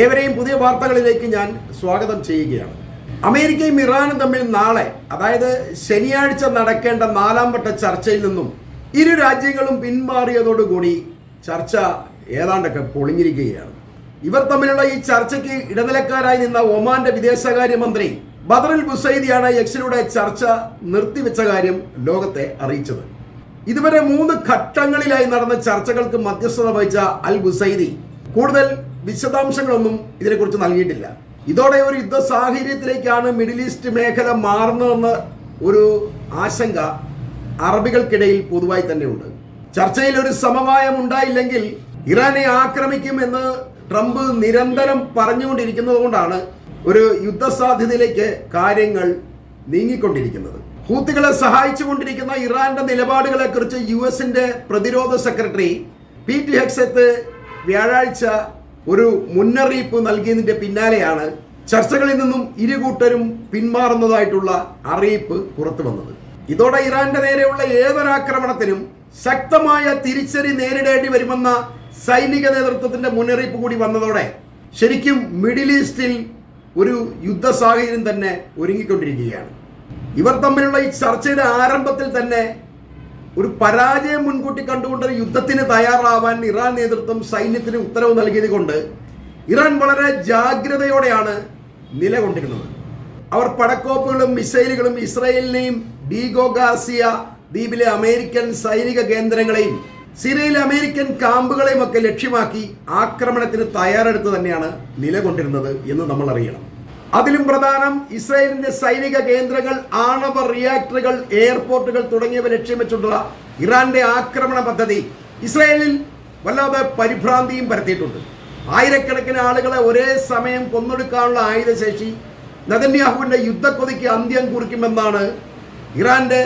ഏവരെയും പുതിയ വാർത്തകളിലേക്ക് ഞാൻ സ്വാഗതം ചെയ്യുകയാണ്. അമേരിക്കയും ഇറാനും തമ്മിൽ നാളെ, അതായത് ശനിയാഴ്ച നടക്കേണ്ട 4ാം വട്ട ചർച്ചയിൽ നിന്നും ഇരു രാജ്യങ്ങളും പിന്മാറിയതോടുകൂടി ചർച്ച ഏതാണ്ടൊക്കെ പൊളിഞ്ഞിരിക്കുകയാണ്. ഇവർ തമ്മിലുള്ള ഈ ചർച്ചയ്ക്ക് ഇടനിലക്കാരായി നിന്ന ഒമാന്റെ വിദേശകാര്യമന്ത്രി ബദറുൽ ബുസൈദിയാണ് എക്സിലൂടെ ചർച്ച നിർത്തിവെച്ച കാര്യം ലോകത്തെ അറിയിച്ചത്. ഇതുവരെ 3 ഘട്ടങ്ങളിലായി നടന്ന ചർച്ചകൾക്ക് മധ്യസ്ഥത വഹിച്ച അൽ ബുസൈദി കൂടുതൽ വിശദാംശങ്ങളൊന്നും ഇതിനെക്കുറിച്ച് നൽകിയിട്ടില്ല. ഇതോടെ ഒരു യുദ്ധ സാഹചര്യത്തിലേക്കാണ് മിഡിൽ ഈസ്റ്റ് മേഖല മാറുന്നതെന്ന ഒരു ആശങ്ക അറബികൾക്കിടയിൽ പൊതുവായി തന്നെ ഉണ്ട്. ചർച്ചയിൽ ഒരു സമവായം ഉണ്ടായില്ലെങ്കിൽ ഇറാനെ ആക്രമിക്കുമെന്ന് ട്രംപ് നിരന്തരം പറഞ്ഞുകൊണ്ടിരിക്കുന്നത് കൊണ്ടാണ് ഒരു യുദ്ധസാധ്യതയിലേക്ക് കാര്യങ്ങൾ നീങ്ങിക്കൊണ്ടിരിക്കുന്നത്. ഹൂത്തികളെ സഹായിച്ചുകൊണ്ടിരിക്കുന്ന ഇറാന്റെ നിലപാടുകളെ കുറിച്ച് US പ്രതിരോധ സെക്രട്ടറി പീറ്റ് ഹെഗ്സെത്ത് വ്യാഴാഴ്ച ഒരു മുന്നറിയിപ്പ് നൽകിയതിന്റെ പിന്നാലെയാണ് ചർച്ചകളിൽ നിന്നും ഇരുകൂട്ടരും പിന്മാറുന്നതായിട്ടുള്ള അറിയിപ്പ് പുറത്തു വന്നത്. ഇതോടെ ഇറാന്റെ നേരെയുള്ള ഏതൊരാക്രമണത്തിനും ശക്തമായ തിരിച്ചടി നേരിടേണ്ടി വരുമെന്ന സൈനിക നേതൃത്വത്തിന്റെ മുന്നറിയിപ്പ് കൂടി വന്നതോടെ ശരിക്കും മിഡിൽ ഈസ്റ്റിൽ ഒരു യുദ്ധ സാഹചര്യം തന്നെ ഒരുങ്ങിക്കൊണ്ടിരിക്കുകയാണ്. ഇവർ തമ്മിലുള്ള ഈ ചർച്ചയുടെ ആരംഭത്തിൽ തന്നെ ഒരു പരാജയം മുൻകൂട്ടി കണ്ടുകൊണ്ട് യുദ്ധത്തിന് തയ്യാറാവാൻ ഇറാൻ നേതൃത്വം സൈന്യത്തിന് ഉത്തരവ് നൽകിയത് കൊണ്ട് ഇറാൻ വളരെ ജാഗ്രതയോടെയാണ് നിലകൊണ്ടിരുന്നത്. അവർ പടക്കോപ്പുകളും മിസൈലുകളും ഇസ്രായേലിനെയും ഡീഗോഗാസിയ ദ്വീപിലെ അമേരിക്കൻ സൈനിക കേന്ദ്രങ്ങളെയും സിറിയയിലെ അമേരിക്കൻ ക്യാമ്പുകളെയും ഒക്കെ ലക്ഷ്യമാക്കി ആക്രമണത്തിന് തയ്യാറെടുത്ത് തന്നെയാണ് നിലകൊണ്ടിരുന്നത് എന്ന് നമ്മൾ അറിയണം. അതിലും പ്രധാനം ഇസ്രായേലിന്റെ സൈനിക കേന്ദ്രങ്ങൾ, ആണവ റിയാക്ടറുകൾ, എയർപോർട്ടുകൾ തുടങ്ങിയവ ലക്ഷ്യം വെച്ചുള്ള ഇറാന്റെ ആക്രമണ പദ്ധതി ഇസ്രായേലിൽ വല്ലാതെ പരിഭ്രാന്തിയും പരത്തിയിട്ടുണ്ട്. ആയിരക്കണക്കിന് ആളുകളെ ഒരേ സമയം കൊന്നൊടുക്കാനുള്ള ആയുധശേഷി നെതന്യാഹുവിന്റെ യുദ്ധക്കൊതിക്ക് അന്ത്യം കുറിക്കുമെന്നാണ് ഇറാന്റെ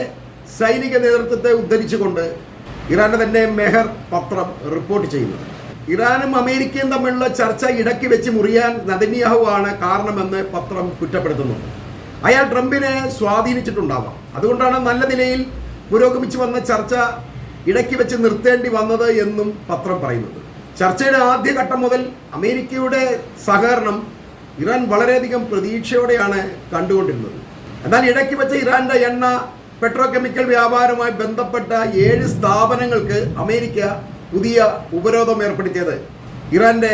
സൈനിക നേതൃത്വത്തെ ഉദ്ധരിച്ചുകൊണ്ട് ഇറാന്റെ തന്നെ മെഹർ പത്രം റിപ്പോർട്ട് ചെയ്യുന്നത്. ഇറാനും അമേരിക്കയും തമ്മിലുള്ള ചർച്ച ഇടയ്ക്ക് വെച്ച് മുറിയാൻ നെതന്യാഹു ആണ് കാരണമെന്ന് പത്രം കുറ്റപ്പെടുത്തുന്നുണ്ട്. അയാൾ ട്രംപിനെ സ്വാധീനിച്ചിട്ടുണ്ടാവാം. അതുകൊണ്ടാണ് നല്ല നിലയിൽ പുരോഗമിച്ചു വന്ന ചർച്ച ഇടയ്ക്ക് വെച്ച് നിർത്തേണ്ടി വന്നത് എന്നും പത്രം പറയുന്നുണ്ട്. ചർച്ചയുടെ ആദ്യഘട്ടം മുതൽ അമേരിക്കയുടെ സഹകരണം ഇറാൻ വളരെയധികം പ്രതീക്ഷയോടെയാണ് കണ്ടുകൊണ്ടിരുന്നത്. എന്നാൽ ഇടയ്ക്ക് വെച്ച് ഇറാന്റെ എണ്ണ, പെട്രോകെമിക്കൽ വ്യാപാരവുമായി ബന്ധപ്പെട്ട 7 സ്ഥാപനങ്ങൾക്ക് അമേരിക്ക പുതിയ ഉപരോധം ഏർപ്പെടുത്തിയത് ഇറാന്റെ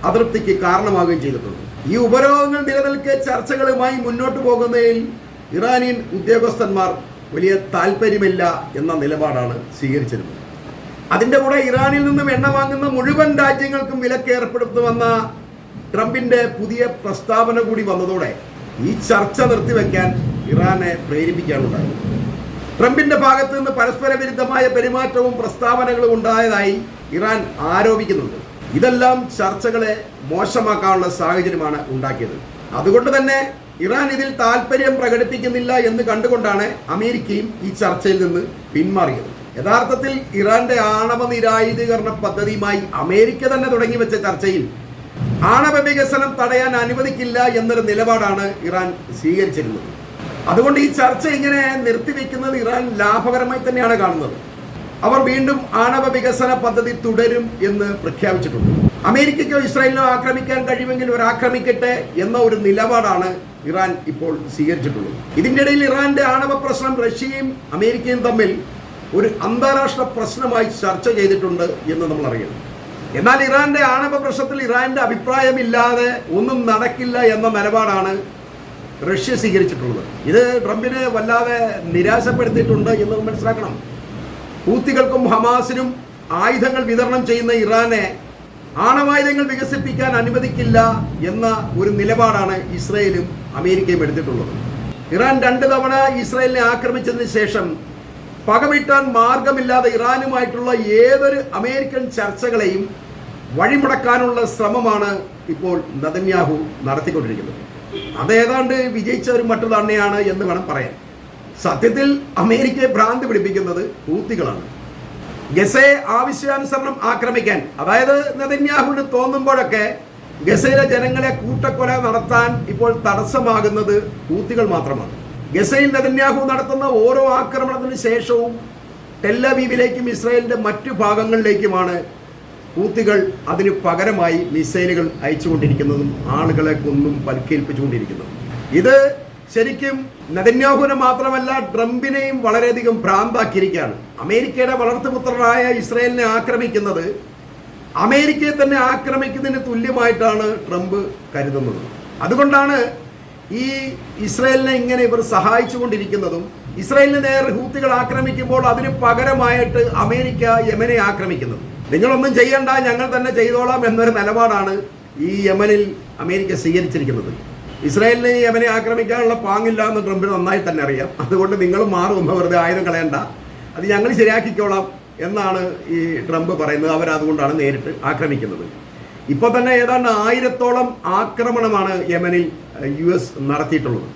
അതൃപ്തിക്ക് കാരണമാവുകയും ചെയ്തിട്ടുണ്ട്. ഈ ഉപരോധങ്ങൾ നിലനിൽക്കെ ചർച്ചകളുമായി മുന്നോട്ട് പോകുന്നതിൽ ഇറാനിയൻ ഉദ്യോഗസ്ഥന്മാർ വലിയ താല്പര്യമില്ല എന്ന നിലപാടാണ് സ്വീകരിച്ചിരുന്നത്. അതിൻ്റെ കൂടെ ഇറാനിൽ നിന്നും എണ്ണ വാങ്ങുന്ന മുഴുവൻ രാജ്യങ്ങൾക്കും വിലക്ക് ഏർപ്പെടുത്തുമെന്ന ട്രംപിന്റെ പുതിയ പ്രസ്താവന കൂടി വന്നതോടെ ഈ ചർച്ച നിർത്തിവെക്കാൻ ഇറാനെ പ്രേരിപ്പിക്കാനുണ്ടായി. ട്രംപിന്റെ ഭാഗത്ത് നിന്ന് പരസ്പര വിരുദ്ധമായ പെരുമാറ്റവും പ്രസ്താവനകളും ഉണ്ടായതായി ഇറാൻ ആരോപിക്കുന്നുണ്ട്. ഇതെല്ലാം ചർച്ചകളെ മോശമാക്കാനുള്ള സാഹചര്യമാണ് ഉണ്ടാക്കിയത്. അതുകൊണ്ട് തന്നെ ഇറാൻ ഇതിൽ താല്പര്യം പ്രകടിപ്പിക്കുന്നില്ല എന്ന് കണ്ടുകൊണ്ടാണ് അമേരിക്കയും ഈ ചർച്ചയിൽ നിന്ന് പിന്മാറിയത്. യഥാർത്ഥത്തിൽ ഇറാന്റെ ആണവ നിരായുധീകരണ പദ്ധതിയുമായി അമേരിക്ക തന്നെ തുടങ്ങി വെച്ച ചർച്ചയിൽ ആണവ വികസനം തടയാൻ അനുവദിക്കില്ല എന്നൊരു നിലപാടാണ് ഇറാൻ സ്വീകരിച്ചിരുന്നത്. അതുകൊണ്ട് ഈ ചർച്ച ഇങ്ങനെ നിർത്തിവെക്കുന്നത് ഇറാൻ ലാഭകരമായി തന്നെയാണ് കാണുന്നത്. അവർ വീണ്ടും ആണവ വികസന പദ്ധതി തുടരും എന്ന് പ്രഖ്യാപിച്ചിട്ടുണ്ട്. അമേരിക്കയ്ക്കോ ഇസ്രായേലിനോ ആക്രമിക്കാൻ കഴിയുമെങ്കിൽ അവർ ആക്രമിക്കട്ടെ എന്ന ഒരു നിലപാടാണ് ഇറാൻ ഇപ്പോൾ സ്വീകരിച്ചിട്ടുള്ളത്. ഇതിൻ്റെ ഇടയിൽ ഇറാന്റെ ആണവ പ്രശ്നം റഷ്യയും അമേരിക്കയും തമ്മിൽ ഒരു അന്താരാഷ്ട്ര പ്രശ്നമായി ചർച്ച ചെയ്തിട്ടുണ്ട് എന്ന് നമ്മൾ അറിയണം. എന്നാൽ ഇറാന്റെ ആണവ പ്രശ്നത്തിൽ ഇറാന്റെ അഭിപ്രായമില്ലാതെ ഒന്നും നടക്കില്ല എന്ന നിലപാടാണ് റഷ്യ സ്വീകരിച്ചിട്ടുള്ളത്. ഇത് ട്രംപിനെ വല്ലാതെ നിരാശപ്പെടുത്തിയിട്ടുണ്ട് എന്ന് മനസ്സിലാക്കണം. ഹൂത്തികൾക്കും ഹമാസിനും ആയുധങ്ങൾ വിതരണം ചെയ്യുന്ന ഇറാനെ ആണവായുധങ്ങൾ വികസിപ്പിക്കാൻ അനുവദിക്കില്ല എന്ന ഒരു നിലപാടാണ് ഇസ്രായേലും അമേരിക്കയും എടുത്തിട്ടുള്ളത്. ഇറാൻ 2 തവണ ഇസ്രായേലിനെ ആക്രമിച്ചതിന് ശേഷം പകവീട്ടാൻ മാർഗമില്ലാതെ ഇറാനുമായിട്ടുള്ള ഏതൊരു അമേരിക്കൻ ചർച്ചകളെയും വഴിമുടക്കാനുള്ള ശ്രമമാണ് ഇപ്പോൾ നെതന്യാഹു നടത്തിക്കൊണ്ടിരിക്കുന്നത്. അതേതാണ്ട് വിജയിച്ച ഒരു മറ്റു തന്നെയാണ് എന്ന് വേണം പറയാൻ. സത്യത്തിൽ അമേരിക്കയെ ഭ്രാന്തി പിടിപ്പിക്കുന്നത് ഹൂത്തികളാണ്. ഗസയെ ആവശ്യാനുസരണം ആക്രമിക്കാൻ, അതായത് നെതന്യാഹുവിന് തോന്നുമ്പോഴൊക്കെ ഗസയിലെ ജനങ്ങളെ കൂട്ടക്കൊല നടത്താൻ ഇപ്പോൾ തടസ്സമാകുന്നത് ഹൂത്തികൾ മാത്രമാണ്. ഗസയിൽ നെതന്യാഹു നടത്തുന്ന ഓരോ ആക്രമണത്തിന് ശേഷവും ടെൽ അവീവിലേക്കും ഇസ്രായേലിന്റെ മറ്റു ഭാഗങ്ങളിലേക്കുമാണ് ഹൂത്തികൾ അതിന് പകരമായി മിസൈലുകൾ അയച്ചുകൊണ്ടിരിക്കുന്നതും ആളുകളെ കൊന്നും പരിക്കേൽപ്പിച്ചുകൊണ്ടിരിക്കുന്നതും. ഇത് ശരിക്കും നെതന്യാഹുവിനെ മാത്രമല്ല ട്രംപിനെയും വളരെയധികം ഭ്രാന്താക്കിയിരിക്കുകയാണ്. അമേരിക്കയുടെ വളർത്തുപുത്രനായ ഇസ്രായേലിനെ ആക്രമിക്കുന്നത് അമേരിക്കയെ തന്നെ ആക്രമിക്കുന്നതിന് തുല്യമായിട്ടാണ് ട്രംപ് കരുതുന്നത്. അതുകൊണ്ടാണ് ഈ ഇസ്രായേലിനെ ഇങ്ങനെ ഇവർ സഹായിച്ചുകൊണ്ടിരിക്കുന്നതും ഇസ്രായേലിന് നേരെ ഹൂത്തികൾ ആക്രമിക്കുമ്പോൾ അതിന് പകരമായിട്ട് അമേരിക്ക യമനെ ആക്രമിക്കുന്നത്. നിങ്ങളൊന്നും ചെയ്യണ്ട, ഞങ്ങൾ തന്നെ ചെയ്തോളാം എന്നൊരു നിലപാടാണ് ഈ യമനിൽ അമേരിക്ക സ്വീകരിച്ചിരിക്കുന്നത്. ഇസ്രായേലിന് യമനെ ആക്രമിക്കാനുള്ള പാങ്ങില്ല എന്ന് ട്രംപിന് നന്നായി തന്നെ അറിയാം. അതുകൊണ്ട് നിങ്ങൾ മാറും, വെറുതെ ആയുധം കളയണ്ട, അത് ഞങ്ങൾ ശരിയാക്കിക്കോളാം എന്നാണ് ഈ ട്രംപ് പറയുന്നത്. അവരതുകൊണ്ടാണ് നേരിട്ട് ആക്രമിക്കുന്നത്. ഇപ്പോൾ തന്നെ ഏതാണ്ട് 1000-ഓളം ആക്രമണമാണ് യമനിൽ US നടത്തിയിട്ടുള്ളത്.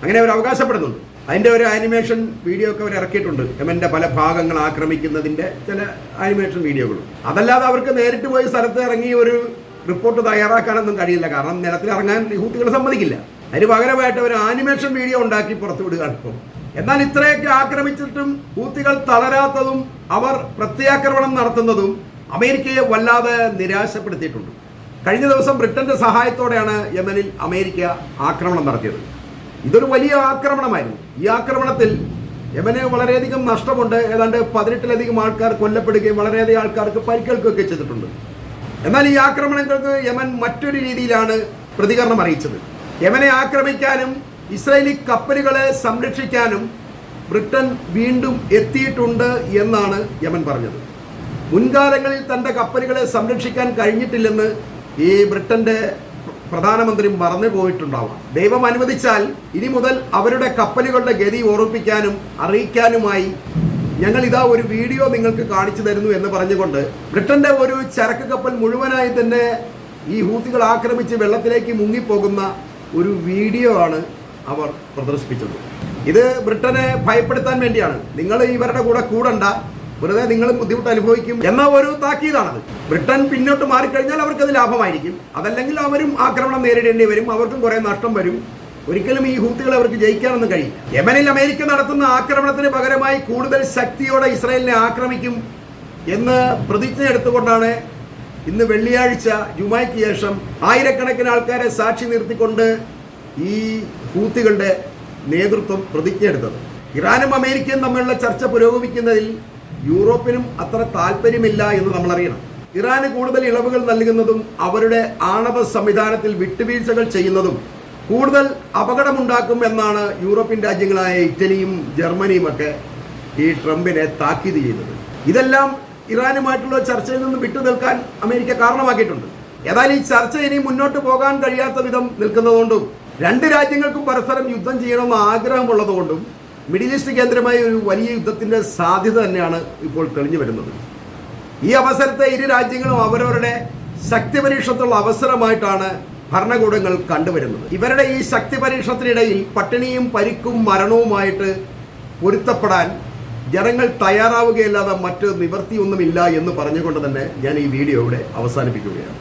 അങ്ങനെ അവർ അവകാശപ്പെടുന്നുണ്ട്. അതിൻ്റെ ഒരു ആനിമേഷൻ വീഡിയോ ഒക്കെ അവർ ഇറക്കിയിട്ടുണ്ട്. യമൻ്റെ പല ഭാഗങ്ങൾ ആക്രമിക്കുന്നതിൻ്റെ ചില ആനിമേഷൻ വീഡിയോകളും. അതല്ലാതെ അവർക്ക് നേരിട്ട് പോയി സ്ഥലത്ത് ഇറങ്ങി ഒരു റിപ്പോർട്ട് തയ്യാറാക്കാനൊന്നും കഴിയില്ല. കാരണം നിലത്തിലിറങ്ങാൻ ഹൂത്തികൾ സമ്മതിക്കില്ല. അതിന് പകരമായിട്ട് ഒരു ആനിമേഷൻ വീഡിയോ ഉണ്ടാക്കി പുറത്തു വിടുകയാണ് ഇപ്പോൾ. എന്നാൽ ഇത്രയൊക്കെ ആക്രമിച്ചിട്ടും ഹൂത്തികൾ തളരാത്തതും അവർ പ്രത്യാക്രമണം നടത്തുന്നതും അമേരിക്കയെ വല്ലാതെ നിരാശപ്പെടുത്തിയിട്ടുണ്ട്. കഴിഞ്ഞ ദിവസം ബ്രിട്ടന്റെ സഹായത്തോടെയാണ് യമനിൽ അമേരിക്ക ആക്രമണം നടത്തിയത്. ഇതൊരു വലിയ ആക്രമണമായിരുന്നു. ഈ ആക്രമണത്തിൽ യമന് വളരെയധികം നഷ്ടമുണ്ട്. ഏതാണ്ട് 18-ലധികം ആൾക്കാർ കൊല്ലപ്പെടുകയും വളരെയധികം ആൾക്കാർക്ക് പരിക്കേൽക്കുകയൊക്കെ ചെയ്തിട്ടുണ്ട്. എന്നാൽ ഈ ആക്രമണങ്ങൾക്ക് യമൻ മറ്റൊരു രീതിയിലാണ് പ്രതികരണം അറിയിച്ചത്. യമനെ ആക്രമിക്കാനും ഇസ്രായേലി കപ്പലുകളെ സംരക്ഷിക്കാനും ബ്രിട്ടൻ വീണ്ടും എത്തിയിട്ടുണ്ട് എന്നാണ് യമൻ പറഞ്ഞത്. മുൻകാലങ്ങളിൽ തൻ്റെ കപ്പലുകളെ സംരക്ഷിക്കാൻ കഴിഞ്ഞിട്ടില്ലെന്ന് ഈ ബ്രിട്ടന്റെ പ്രധാനമന്ത്രി മറന്നു പോയിട്ടുണ്ടാവാം. ദൈവം അനുവദിച്ചാൽ ഇനി മുതൽ അവരുടെ കപ്പലുകളുടെ ഗതി ഓർമ്മിപ്പിക്കാനും അറിയിക്കാനുമായി ഞങ്ങൾ ഇതാ ഒരു വീഡിയോ നിങ്ങൾക്ക് കാണിച്ചു തരുന്നു എന്ന് പറഞ്ഞുകൊണ്ട് ബ്രിട്ടന്റെ ഒരു ചരക്ക് കപ്പൽ മുഴുവനായി തന്നെ ഈ ഹൂത്തികൾ ആക്രമിച്ച് വെള്ളത്തിലേക്ക് മുങ്ങിപ്പോകുന്ന ഒരു വീഡിയോ ആണ് അവർ പ്രദർശിപ്പിച്ചത്. ഇത് ബ്രിട്ടനെ ഭയപ്പെടുത്താൻ വേണ്ടിയാണ്. നിങ്ങൾ ഇവരുടെ കൂടെ കൂടണ്ട, വെറുതെ നിങ്ങളും ബുദ്ധിമുട്ട് അനുഭവിക്കും എന്ന ഒരു താക്കീതാണത്. ബ്രിട്ടൻ പിന്നോട്ട് മാറിക്കഴിഞ്ഞാൽ അവർക്കത് ലാഭമായിരിക്കും. അതല്ലെങ്കിൽ അവരും ആക്രമണം നേരിടേണ്ടി വരും, അവർക്കും കുറെ നഷ്ടം വരും. ഒരിക്കലും ഈ ഹൂത്തികളെ അവർക്ക് ജയിക്കാനൊന്നും കഴിയില്ല. യമനിൽ അമേരിക്ക നടത്തുന്ന ആക്രമണത്തിന് പകരമായി കൂടുതൽ ശക്തിയോടെ ഇസ്രായേലിനെ ആക്രമിക്കും എന്ന് പ്രതിജ്ഞ എടുത്തുകൊണ്ടാണ് ഇന്ന് വെള്ളിയാഴ്ച ജുമായ്ക്ക് ശേഷം ആയിരക്കണക്കിന് ആൾക്കാരെ സാക്ഷി നിർത്തിക്കൊണ്ട് ഈ ഹൂത്തികളുടെ നേതൃത്വം പ്രതിജ്ഞ എടുത്തത്. ഇറാനും അമേരിക്കയും തമ്മിലുള്ള ചർച്ച പുരോഗമിക്കുന്നതിൽ യൂറോപ്പിനും അത്ര താല്പര്യമില്ല എന്ന് നമ്മൾ അറിയണം. ഇറാന് കൂടുതൽ ഇളവുകൾ നൽകുന്നതും അവരുടെ ആണവ സംവിധാനത്തിൽ വിട്ടുവീഴ്ചകൾ ചെയ്യുന്നതും കൂടുതൽ അപകടമുണ്ടാക്കും എന്നാണ് യൂറോപ്യൻ രാജ്യങ്ങളായ ഇറ്റലിയും ജർമ്മനിയും ഒക്കെ ഈ ട്രംപിനെ താക്കീത് ചെയ്തത്. ഇതെല്ലാം ഇറാനുമായിട്ടുള്ള ചർച്ചയിൽ നിന്ന് വിട്ടുനിൽക്കാൻ അമേരിക്ക കാരണമാക്കിയിട്ടുണ്ട്. ഏതായാലും ഈ ചർച്ച ഇനി മുന്നോട്ട് പോകാൻ കഴിയാത്ത വിധം നിൽക്കുന്നതുകൊണ്ടും രണ്ട് രാജ്യങ്ങൾക്കും പരസ്പരം യുദ്ധം ചെയ്യണമെന്ന് ആഗ്രഹമുള്ളതുകൊണ്ടും മിഡിൽ ഈസ്റ്റ് കേന്ദ്രമായ ഒരു വലിയ യുദ്ധത്തിന്റെ സാധ്യത തന്നെയാണ് ഇപ്പോൾ തെളിഞ്ഞു വരുന്നത്. ഈ അവസരത്തെ ഇരു രാജ്യങ്ങളും അവരവരുടെ ശക്തി പരീക്ഷണത്തിലുള്ള അവസരമായിട്ടാണ് ഭരണകൂടങ്ങൾ കണ്ടുവരുന്നത്. ഇവരുടെ ഈ ശക്തി പരീക്ഷണത്തിനിടയിൽ പട്ടിണിയും പരിക്കും മരണവുമായിട്ട് പൊരുത്തപ്പെടാൻ ജനങ്ങൾ തയ്യാറാവുകയല്ലാതെ മറ്റ് നിവൃത്തിയൊന്നുമില്ല എന്ന് പറഞ്ഞുകൊണ്ട് തന്നെ ഞാൻ ഈ വീഡിയോ ഇവിടെ അവസാനിപ്പിക്കുകയാണ്.